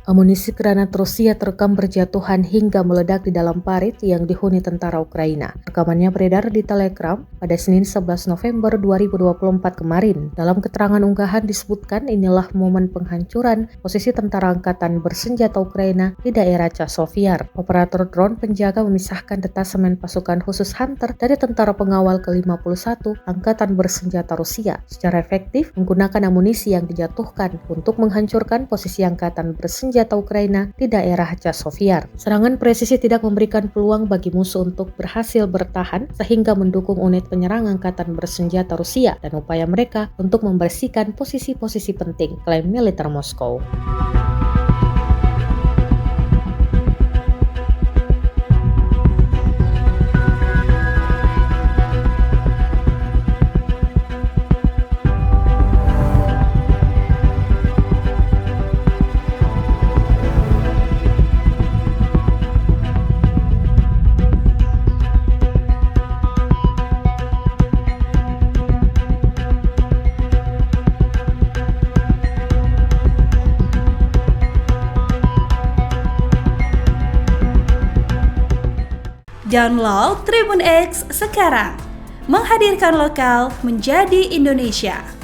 Amunisi granat Rusia terekam berjatuhan hingga meledak di dalam parit yang dihuni tentara Ukraina. Rekamannya beredar di Telegram pada Senin 11 November 2024 kemarin. Dalam keterangan unggahan disebutkan inilah momen penghancuran posisi tentara angkatan bersenjata Ukraina di daerah Chasiv. Operator drone penjaga memisahkan detasemen pasukan khusus Hunter dari tentara pengawal ke-51 angkatan bersenjata Rusia secara efektif menggunakan amunisi yang dijatuhkan untuk menghancurkan posisi angkatan bersenjata Ukraina di daerah Chasiv. Serangan presisi tidak memberikan peluang bagi musuh untuk berhasil bertahan sehingga mendukung unit penyerang angkatan bersenjata Rusia dan upaya mereka untuk membersihkan posisi-posisi penting, klaim militer Moskow. Download Tribun X sekarang, menghadirkan lokal menjadi Indonesia.